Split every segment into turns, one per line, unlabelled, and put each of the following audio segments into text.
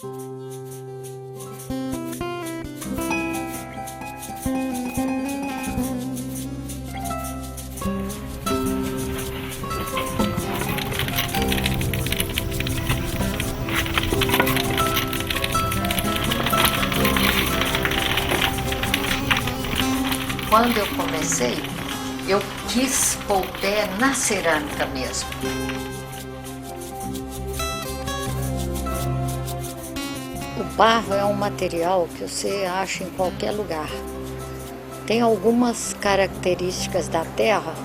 Quando eu comecei, eu quis pôr o pé na cerâmica mesmo. O barro é um material que você acha em qualquer lugar. Tem algumas características da terra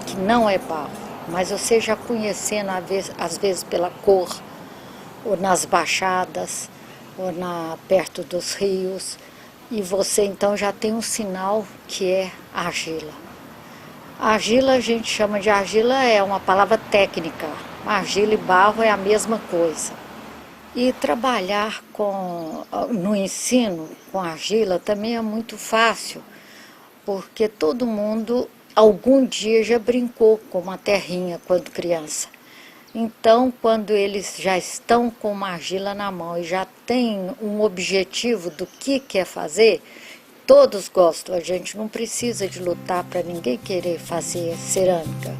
que não é barro, mas você já conhecendo às vezes pela cor, ou nas baixadas, ou perto dos rios, e você então já tem um sinal que é argila. Argila a gente chama de argila, é uma palavra técnica. Argila e barro é a mesma coisa. E trabalhar no ensino com argila também é muito fácil, porque todo mundo algum dia já brincou com uma terrinha quando criança. Então, quando eles já estão com uma argila na mão e já têm um objetivo do que quer fazer, todos gostam. A gente não precisa de lutar para ninguém querer fazer cerâmica.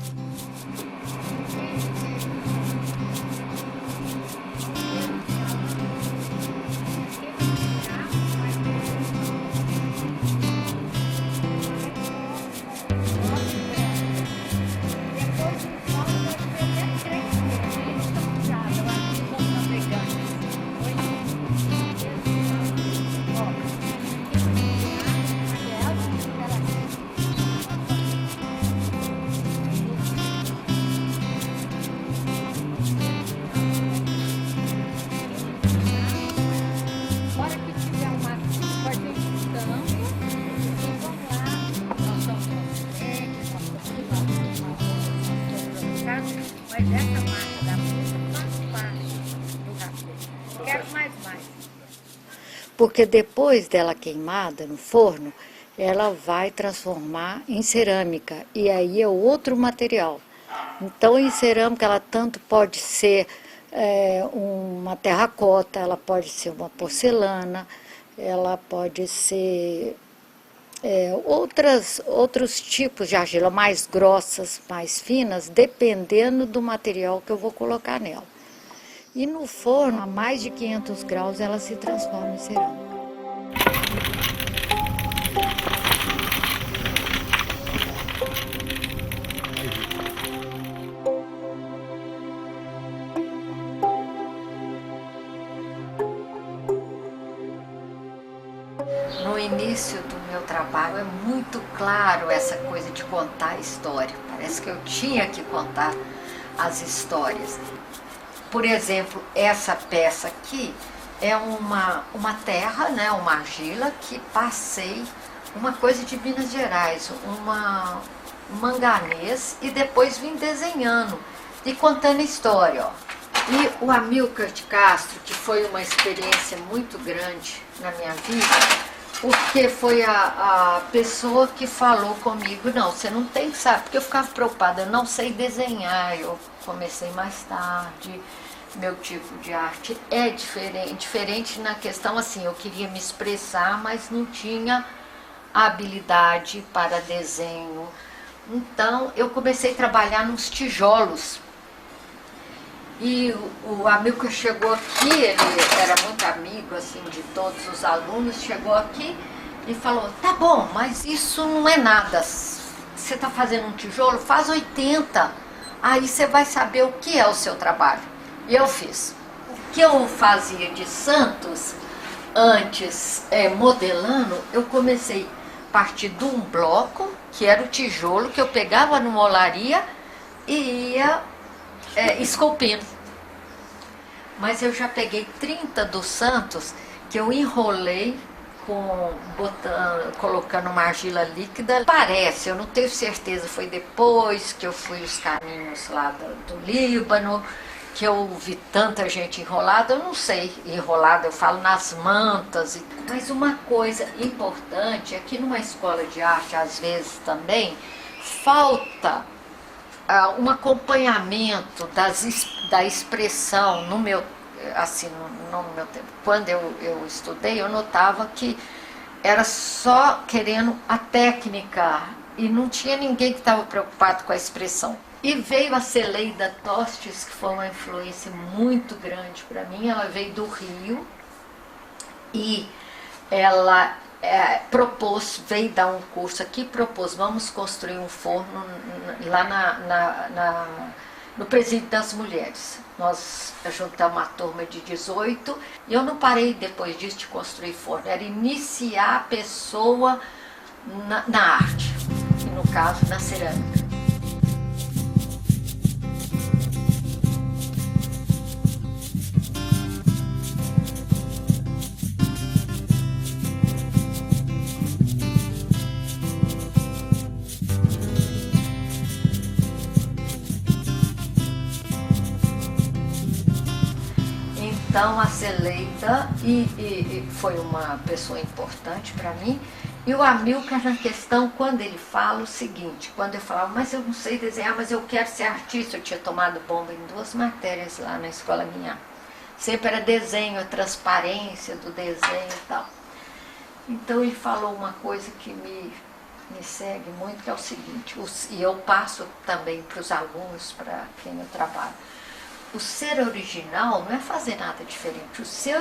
Mas essa marca da fruta faz parte do rastreio. Quero mais.
Porque depois dela queimada no forno, ela vai transformar em cerâmica. E aí é outro material. Então, em cerâmica, ela tanto pode ser uma terracota, ela pode ser uma porcelana, ela pode ser outros tipos de argila, mais grossas, mais finas, dependendo do material que eu vou colocar nela. E no forno, a mais de 500 graus, ela se transforma em cerâmica. No início do meu trabalho é muito claro essa coisa de contar a história. Parece que eu tinha que contar as histórias. Por exemplo, essa peça aqui é uma terra, né, uma argila que passei uma coisa de Minas Gerais, um manganês, e depois vim desenhando e contando a história. Ó. E o Amilcar de Castro, que foi uma experiência muito grande na minha vida, porque foi a pessoa que falou comigo, não, você não tem que saber, porque eu ficava preocupada, eu não sei desenhar, eu comecei mais tarde, meu tipo de arte é diferente na questão assim, eu queria me expressar, mas não tinha habilidade para desenho, então eu comecei a trabalhar nos tijolos. E o Amilcar chegou aqui, ele era muito amigo assim, de todos os alunos, chegou aqui e falou, tá bom, mas isso não é nada, você está fazendo um tijolo, faz 80, aí você vai saber o que é o seu trabalho. E eu fiz. O que eu fazia de santos, antes modelando, eu comecei a partir de um bloco, que era o tijolo, que eu pegava numa olaria e ia esculpindo. Mas eu já peguei 30 dos santos que eu enrolei colocando uma argila líquida. Parece, eu não tenho certeza, foi depois que eu fui os caminhos lá do Líbano, que eu vi tanta gente enrolada, eu não sei, enrolada eu falo nas mantas. Mas uma coisa importante é que numa escola de arte, às vezes também, falta um acompanhamento da expressão no meu assim, no meu tempo, quando eu estudei, eu notava que era só querendo a técnica e não tinha ninguém que estava preocupado com a expressão. E veio a Celeida Tostes, que foi uma influência muito grande para mim. Ela veio do Rio e ela veio dar um curso aqui, propôs, vamos construir um forno lá no Presídio das Mulheres. Nós juntamos uma turma de 18 e eu não parei depois disso de construir forno, era iniciar a pessoa na arte, e no caso na cerâmica. Então a Celeida foi uma pessoa importante para mim. E o Amilcar, na questão, quando ele fala o seguinte, quando eu falava, mas eu não sei desenhar, mas eu quero ser artista, eu tinha tomado bomba em 2 matérias lá na escola minha. Sempre era desenho, a transparência do desenho e tal. Então ele falou uma coisa que me segue muito, que é o seguinte, e eu passo também para os alunos, para quem eu trabalho. O ser original não é fazer nada diferente. O ser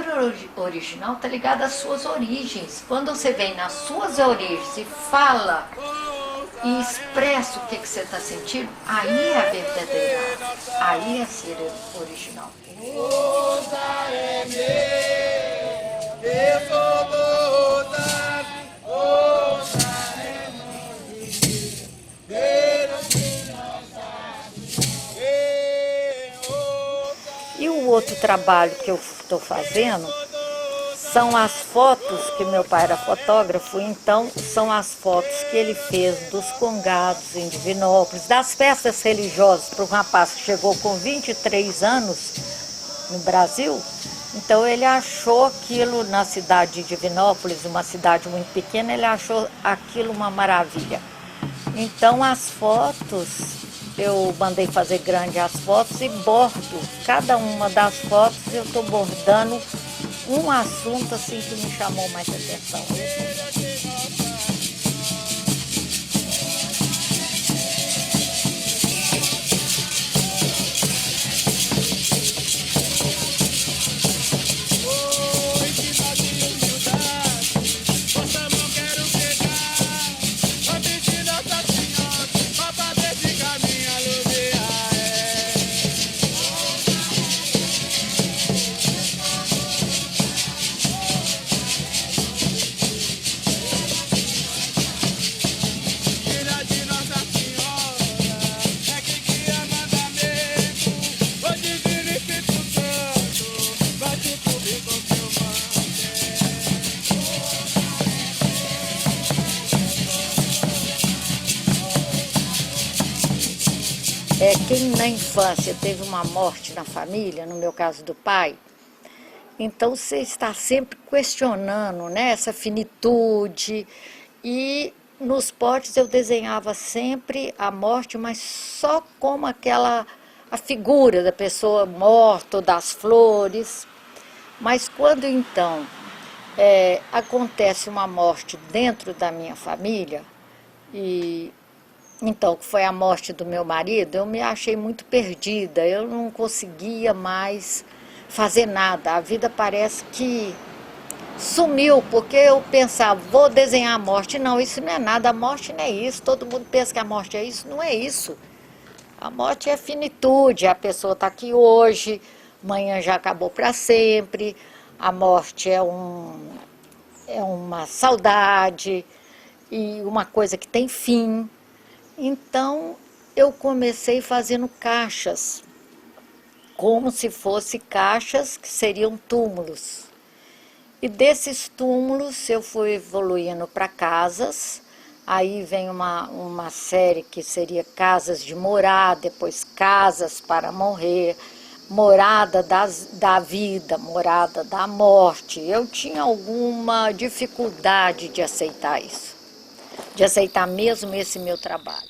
original está ligado às suas origens. Quando você vem nas suas origens e fala e expressa o que você está sentindo, aí é a verdadeira arte. Aí é ser original. E o outro trabalho que eu estou fazendo são as fotos, que meu pai era fotógrafo, então são as fotos que ele fez dos congados em Divinópolis, das festas religiosas para um rapaz que chegou com 23 anos no Brasil. Então ele achou aquilo na cidade de Divinópolis, uma cidade muito pequena, ele achou aquilo uma maravilha. Então as fotos, eu mandei fazer grande as fotos e bordo. Cada uma das fotos eu estou bordando um assunto assim que me chamou mais atenção. Quem na infância teve uma morte na família, no meu caso do pai, então você está sempre questionando, né, essa finitude. E nos potes eu desenhava sempre a morte, mas só como a figura da pessoa morta, ou das flores. Mas quando então acontece uma morte dentro da minha família, então, que foi a morte do meu marido, eu me achei muito perdida, eu não conseguia mais fazer nada. A vida parece que sumiu, porque eu pensava, vou desenhar a morte. Não, isso não é nada, a morte não é isso. Todo mundo pensa que a morte é isso, não é isso. A morte é finitude, a pessoa está aqui hoje, amanhã já acabou para sempre. A morte é uma saudade e uma coisa que tem fim. Então, eu comecei fazendo caixas, como se fossem caixas que seriam túmulos. E desses túmulos eu fui evoluindo para casas, aí vem uma série que seria casas de morar, depois casas para morrer, morada da vida, morada da morte. Eu tinha alguma dificuldade de aceitar isso. De aceitar mesmo esse meu trabalho.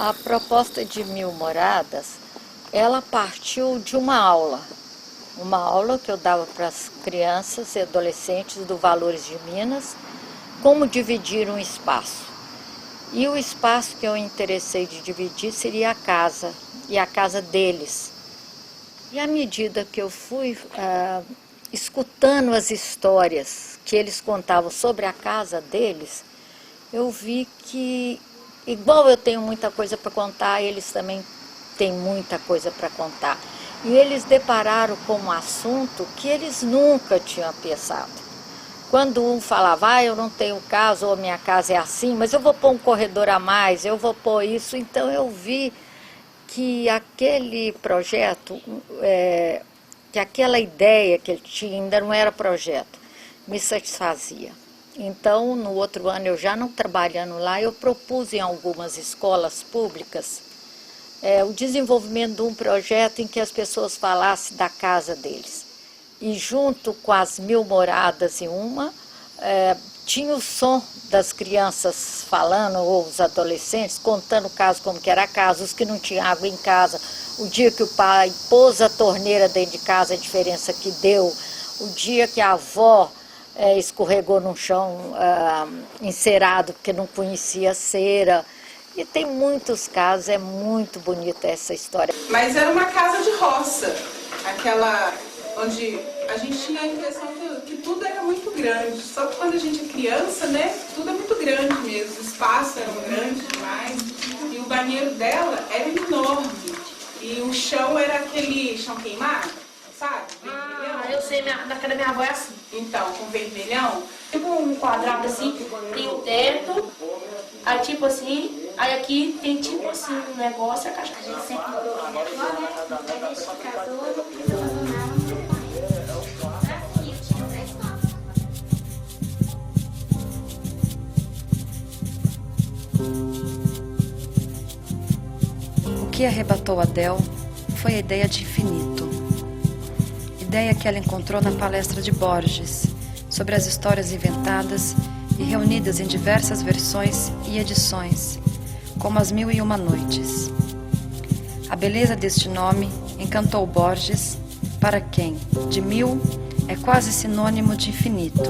A proposta de 1000 moradas, ela partiu de uma aula que eu dava para as crianças e adolescentes do Valores de Minas, como dividir um espaço. E o espaço que eu interessei de dividir seria a casa, e a casa deles. E à medida que eu fui escutando as histórias que eles contavam sobre a casa deles, eu vi que, igual eu tenho muita coisa para contar, eles também têm muita coisa para contar. E eles depararam com um assunto que eles nunca tinham pensado. Quando um falava, eu não tenho casa, ou minha casa é assim, mas eu vou pôr um corredor a mais, eu vou pôr isso. Então eu vi que aquele projeto, que aquela ideia que ele tinha, ainda não era projeto, me satisfazia. Então, no outro ano, eu já não trabalhando lá, eu propus em algumas escolas públicas o desenvolvimento de um projeto em que as pessoas falassem da casa deles. E junto com as 1000 moradas em uma, tinha o som das crianças falando, ou os adolescentes, contando o caso, como que era a casa, os que não tinham água em casa, o dia que o pai pôs a torneira dentro de casa, a diferença que deu, o dia que a avó escorregou no chão encerado, porque não conhecia cera. E tem muitos casos, é muito bonita essa história.
Mas era uma casa de roça, aquela onde a gente tinha a impressão que tudo era muito grande. Só que quando a gente é criança, né, tudo é muito grande mesmo. Os espaços eram grandes demais. E o banheiro dela era enorme. E o chão era aquele chão queimado, sabe?
Eu sei, na casa da minha avó é assim.
Então, com vermelhão.
Tipo um quadrado assim, tem o teto, aí tipo assim, aí aqui tem tipo assim um negócio, a caixa. A gente sempre morou aqui na avó, né? Aí a gente casou, eles abandonaram o banheiro. Assim, eu tinha 10 anos.
O que arrebatou Adele foi a ideia de infinito. Ideia que ela encontrou na palestra de Borges, sobre as histórias inventadas e reunidas em diversas versões e edições, como as 1001 Noites. A beleza deste nome encantou Borges, para quem, de 1000, é quase sinônimo de infinito,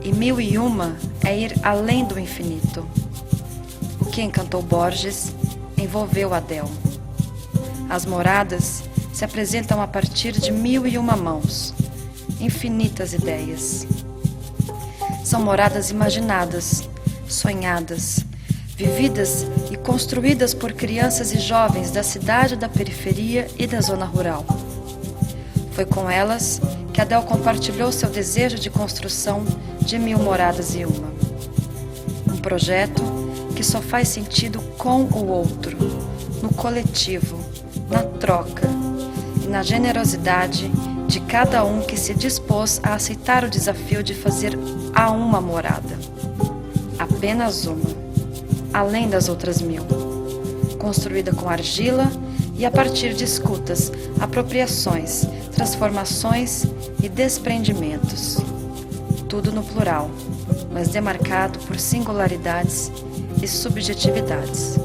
e 1001 é ir além do infinito. O que encantou Borges envolveu Adele. As moradas se apresentam a partir de 1001 mãos, infinitas ideias. São moradas imaginadas, sonhadas, vividas e construídas por crianças e jovens da cidade, da periferia e da zona rural. Foi com elas que Adele compartilhou seu desejo de construção de 1000 moradas e uma. Um projeto que só faz sentido com o outro, no coletivo, na troca e na generosidade de cada um que se dispôs a aceitar o desafio de fazer a uma morada. Apenas uma, além das outras 1000, construída com argila e a partir de escutas, apropriações, transformações e desprendimentos. Tudo no plural, mas demarcado por singularidades e subjetividades.